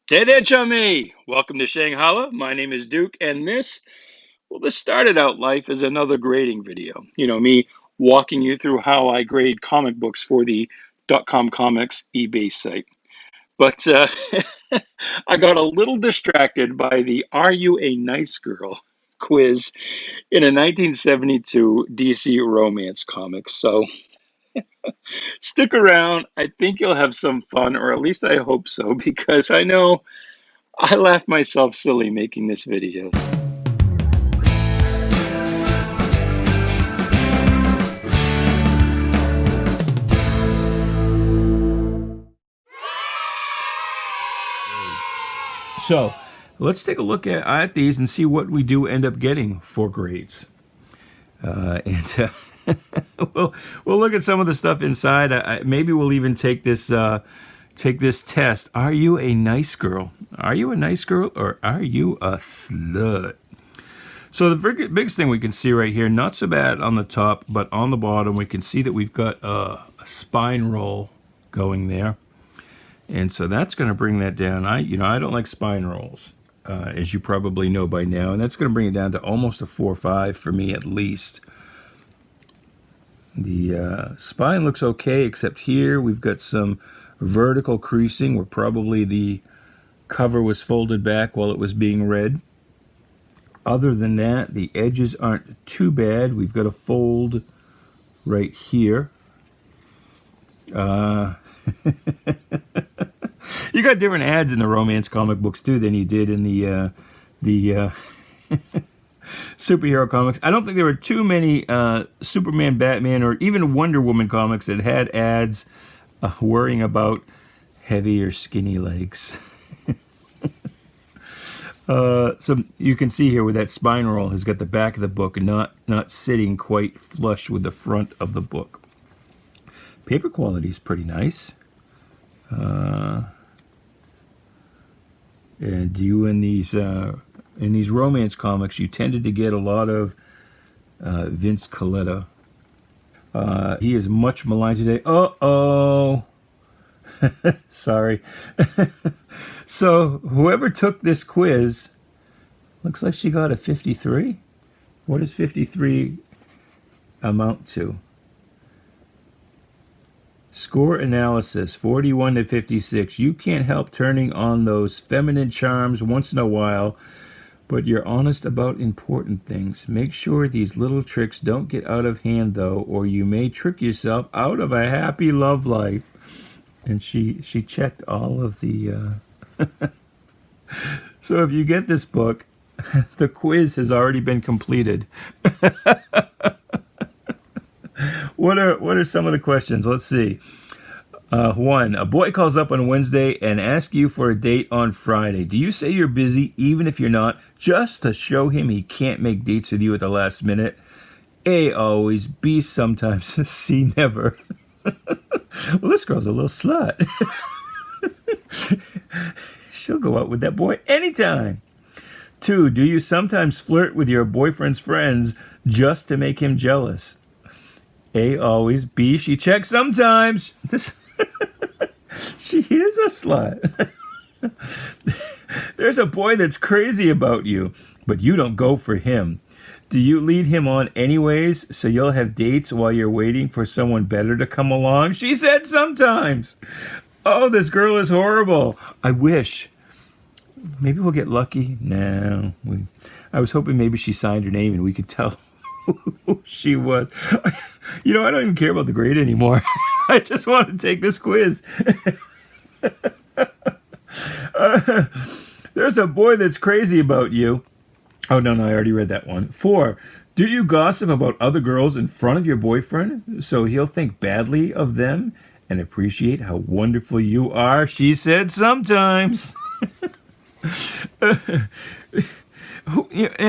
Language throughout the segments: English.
Hey there, chummy! Welcome to Shanghai. My name is Duke, and this started out life as another grading video. Me walking you through how I grade comic books for the .com Comics eBay site. But I got a little distracted by the "Are You a Nice Girl?" quiz in a 1972 DC romance comic. So stick around. I think you'll have some fun, or at least I hope so, because I know I laugh myself silly making this video. So let's take a look at these and see what we do end up getting for grades. And we'll look at some of the stuff inside. Maybe we'll even take this test. Are you a nice girl? Are you a nice girl, or are you a slut? So the biggest thing we can see right here, not so bad on the top, but on the bottom we can see that we've got a spine roll going there. And so that's going to bring that down. I don't like spine rolls, as you probably know by now. And that's going to bring it down to almost a 4.5 for me at least. The spine looks okay, except here we've got some vertical creasing where probably the cover was folded back while it was being read. Other than that, the edges aren't too bad. We've got a fold right here. You got different ads in the romance comic books too than you did in the superhero comics. I don't think there were too many Superman, Batman, or even Wonder Woman comics that had ads worrying about heavy or skinny legs. So you can see here where that spine roll has got the back of the book not sitting quite flush with the front of the book. Paper quality is pretty nice. And you in these romance comics, you tended to get a lot of Vince Coletta. He is much maligned today. Uh-oh. Sorry. So whoever took this quiz, looks like she got a 53. What does 53 amount to? Score analysis, 41 to 56. You can't help turning on those feminine charms once in a while, but you're honest about important things. Make sure these little tricks don't get out of hand, though, or you may trick yourself out of a happy love life. And she checked all of the... So if you get this book, the quiz has already been completed. What are some of the questions? Let's see. 1. A boy calls up on Wednesday and asks you for a date on Friday. Do you say you're busy even if you're not, just to show him he can't make dates with you at the last minute? A, always. B, sometimes. C, never. Well, this girl's a little slut. She'll go out with that boy anytime. 2. Do you sometimes flirt with your boyfriend's friends just to make him jealous? A, always. B, she checks sometimes. She is a slut. There's a boy that's crazy about you, but you don't go for him. Do you lead him on anyways, so you'll have dates while you're waiting for someone better to come along? She said sometimes. Oh, this girl is horrible. I wish. Maybe we'll get lucky. No. I was hoping maybe she signed her name and we could tell who she was. I don't even care about the grade anymore. I just want to take this quiz. There's a boy that's crazy about you. Oh, no, I already read that one. 4. Do you gossip about other girls in front of your boyfriend so he'll think badly of them and appreciate how wonderful you are? She said sometimes. And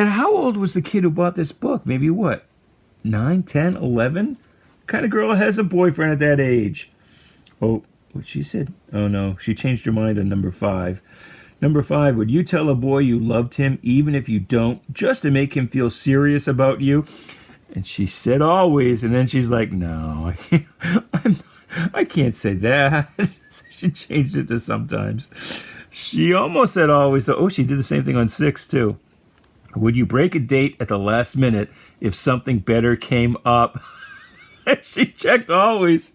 how old was the kid who bought this book? Maybe what? 9, 10, 11? What kind of girl has a boyfriend at that age? Oh, what she said? Oh no, she changed her mind on number 5. Number 5, would you tell a boy you loved him even if you don't, just to make him feel serious about you? And she said always, and then she's like, no, I can't say that. She changed it to sometimes. She almost said always. Oh, she did the same thing on 6, too. Would you break a date at the last minute if something better came up? She checked always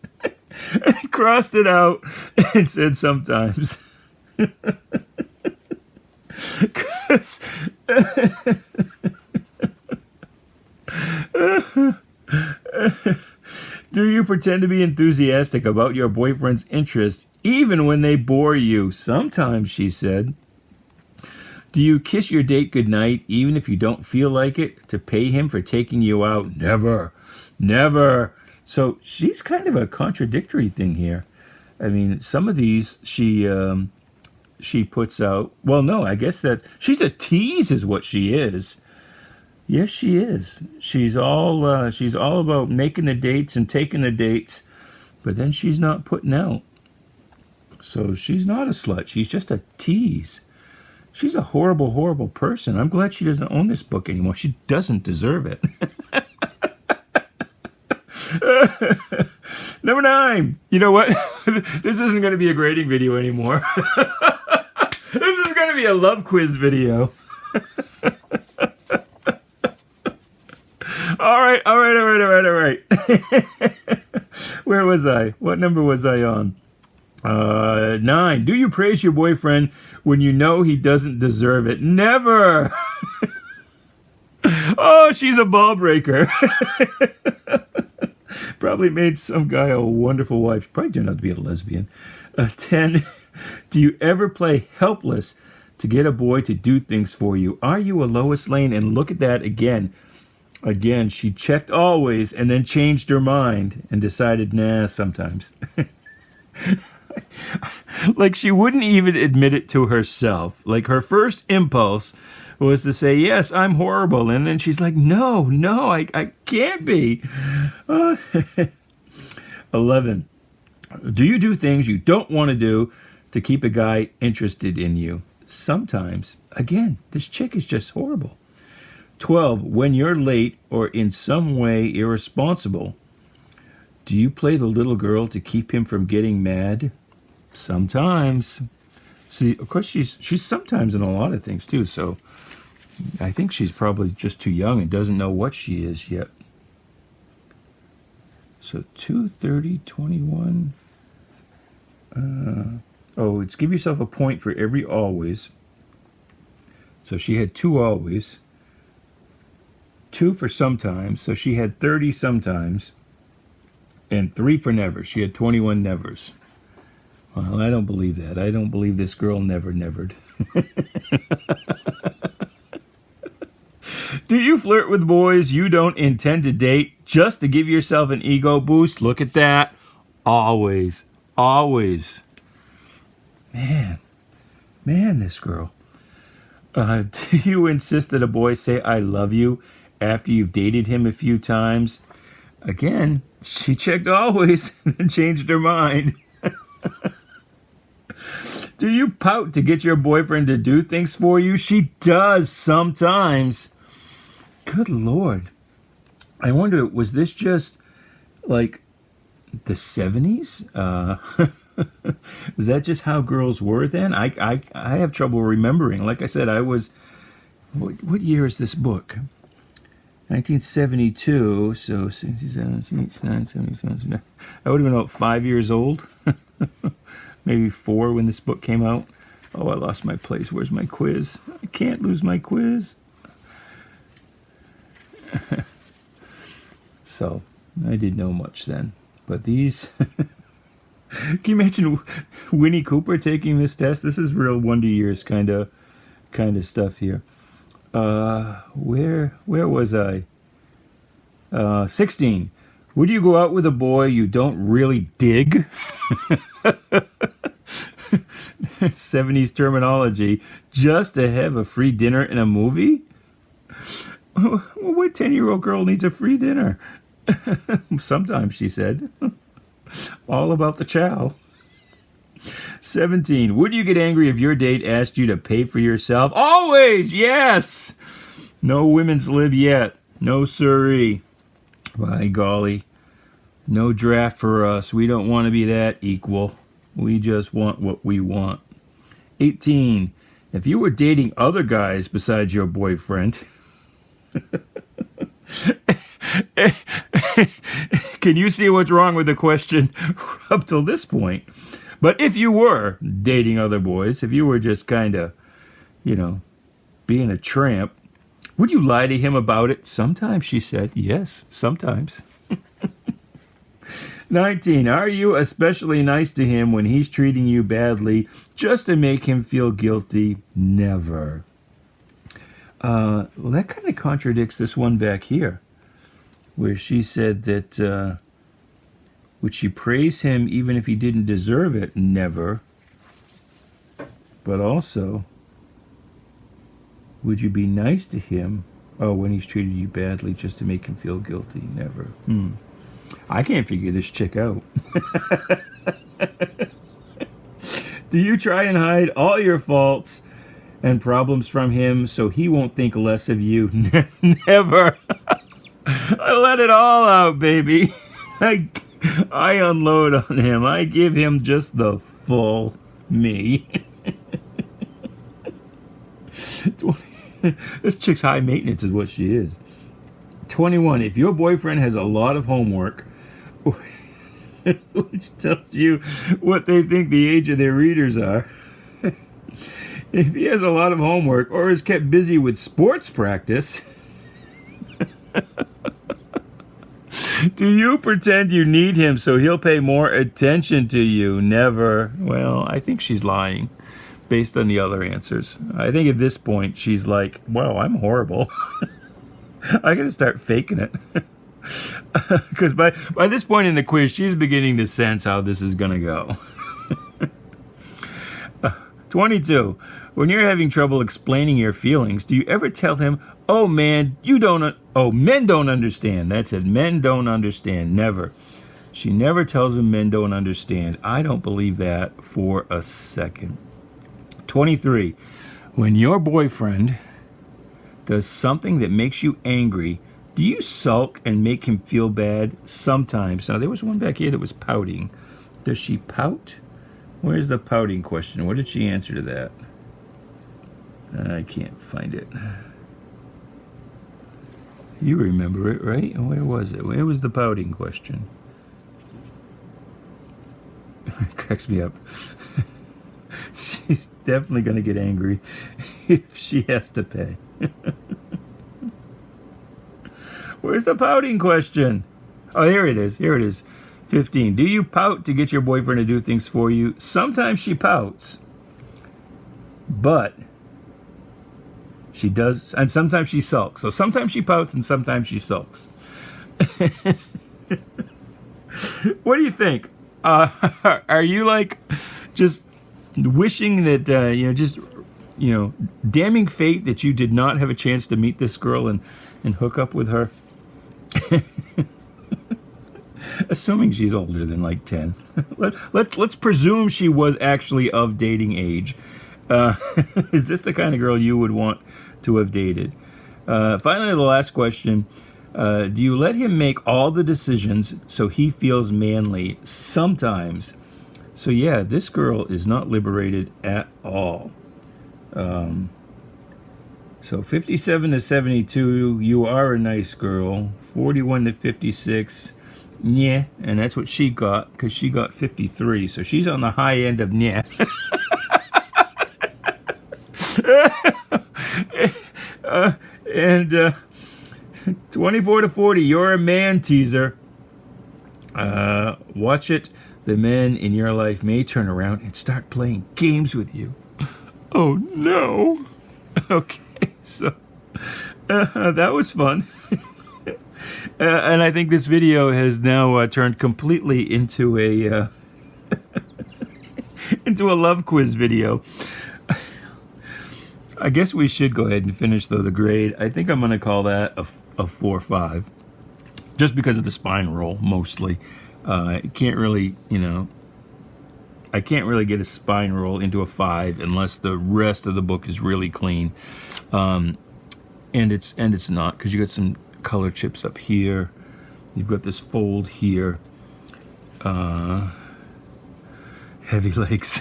and crossed it out and said sometimes. 'Cause do you pretend to be enthusiastic about your boyfriend's interests even when they bore you? Sometimes, she said. Do you kiss your date goodnight even if you don't feel like it to pay him for taking you out? Never. Never. So she's kind of a contradictory thing here. I mean, some of these she puts out. Well, no, I guess that she's a tease is what she is. Yes, she is. She's all about making the dates and taking the dates, but then she's not putting out. So she's not a slut. She's just a tease. She's a horrible, horrible person. I'm glad she doesn't own this book anymore. She doesn't deserve it. Number 9. You know what? This isn't going to be a grading video anymore. This is going to be a love quiz video. All right. Where was I? What number was I on? 9. Do you praise your boyfriend when you know he doesn't deserve it? Never. Oh, she's a ball breaker. Probably made some guy a wonderful wife. Probably turned out to be a lesbian. 10. Do you ever play helpless to get a boy to do things for you? Are you a Lois Lane? And look at that again. Again, she checked always and then changed her mind and decided, nah, sometimes. Like she wouldn't even admit it to herself. Like her first impulse was to say, yes, I'm horrible. And then she's like, no, I can't be. 11. Do you do things you don't want to do to keep a guy interested in you? Sometimes. Again, this chick is just horrible. 12. When you're late or in some way irresponsible, do you play the little girl to keep him from getting mad? Sometimes. See, of course, she's sometimes in a lot of things, too, so I think she's probably just too young and doesn't know what she is yet. So 2, 30, 21. It's give yourself a point for every always. So she had 2 always. 2 for sometimes, so she had 30 sometimes. And 3 for never. She had 21 nevers. Well, I don't believe that. I don't believe this girl nevered. Do you flirt with boys you don't intend to date just to give yourself an ego boost? Look at that. Always. Man, this girl. Do you insist that a boy say I love you after you've dated him a few times? Again, she checked always and changed her mind. Do you pout to get your boyfriend to do things for you? She does sometimes. Good Lord. I wonder, was this just like the 70s? Was that just how girls were then? I have trouble remembering. Like I said, I was... What year is this book? 1972, so 67, 69, 77. I would have been about 5 years old. Maybe 4 when this book came out. Oh, I lost my place. Where's my quiz? I can't lose my quiz. So, I didn't know much then. But these... Can you imagine Winnie Cooper taking this test? This is real Wonder Years kind of stuff here. Where was I? 16. Would you go out with a boy you don't really dig? 70s terminology. Just to have a free dinner and a movie? Well, what 10-year-old girl needs a free dinner? Sometimes, she said. All about the chow. 17. Would you get angry if your date asked you to pay for yourself? Always, yes! No women's lib yet. No siree. By golly. No draft for us. We don't want to be that equal. We just want what we want. 18. If you were dating other guys besides your boyfriend, can you see what's wrong with the question up till this point? But if you were dating other boys, if you were just kind of, being a tramp, would you lie to him about it? Sometimes, she said. Yes, sometimes. 19. Are you especially nice to him when he's treating you badly just to make him feel guilty? Never. Well, that kind of contradicts this one back here, where she said that would she praise him even if he didn't deserve it? Never. But also, would you be nice to him? Oh, when he's treated you badly just to make him feel guilty? Never. I can't figure this chick out. Do you try and hide all your faults and problems from him so he won't think less of you? Never. I let it all out, baby. I unload on him. I give him just the full me. This chick's high maintenance is what she is. 21. If your boyfriend has a lot of homework, which tells you what they think the age of their readers are. If he has a lot of homework or is kept busy with sports practice, do you pretend you need him so he'll pay more attention to you? Never. Well, I think she's lying based on the other answers. I think at this point she's like, wow, I'm horrible. I gotta start faking it. Because by this point in the quiz, she's beginning to sense how this is gonna go. 22. When you're having trouble explaining your feelings, do you ever tell him, oh man, men don't understand. That's it, men don't understand. Never. She never tells him men don't understand. I don't believe that for a second. 23. When your boyfriend does something that makes you angry, do you sulk and make him feel bad? Sometimes. Now, there was one back here that was pouting. Does she pout? Where's the pouting question? What did she answer to that? I can't find it. You remember it, right? Where was it? Where was the pouting question? It cracks me up. She's definitely going to get angry if she has to pay. Where's the pouting question? Oh, here it is. Here it is. 15. Do you pout to get your boyfriend to do things for you? Sometimes she pouts, but she does, and sometimes she sulks. So sometimes she pouts and sometimes she sulks. What do you think? Are you like just wishing that, damning fate that you did not have a chance to meet this girl and hook up with her? Assuming she's older than like 10. Let's presume she was actually of dating age. Is this the kind of girl you would want to have dated? Finally, the last question. Do you let him make all the decisions so he feels manly? Sometimes. So yeah, this girl is not liberated at all. So 57 to 72, you are a nice girl. 41 to 56, yeah, and that's what she got, because she got 53, so she's on the high end of yeah. And 24 to 40, you're a man teaser. Watch it. The men in your life may turn around and start playing games with you. Oh no. Okay, so that was fun. And I think this video has now turned completely into a into a love quiz video. I guess we should go ahead and finish, though, the grade. I think I'm going to call that a 4-5. Just because of the spine roll, mostly. I can't really, I can't really get a spine roll into a 5 unless the rest of the book is really clean. And it's not, because you got some color chips up here. You've got this fold here. Heavy legs.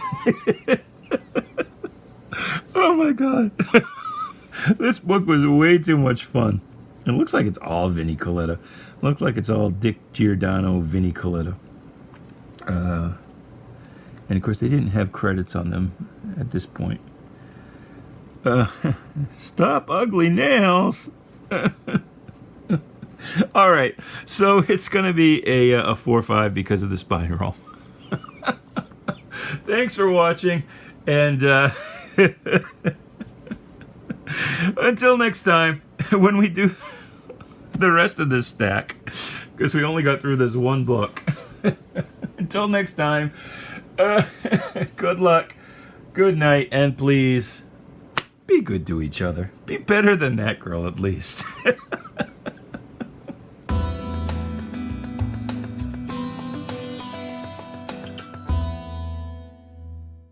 Oh my god. This book was way too much fun. It looks like it's all Vinnie Coletta. Looks like it's all Dick Giordano, Vinnie Coletta. And of course they didn't have credits on them at this point. Stop ugly nails. All right, so it's going to be a 4-5 because of the spiral. Thanks for watching, and until next time, when we do the rest of this stack, because we only got through this one book. Until next time, good luck, good night, and please be good to each other. Be better than that girl, at least.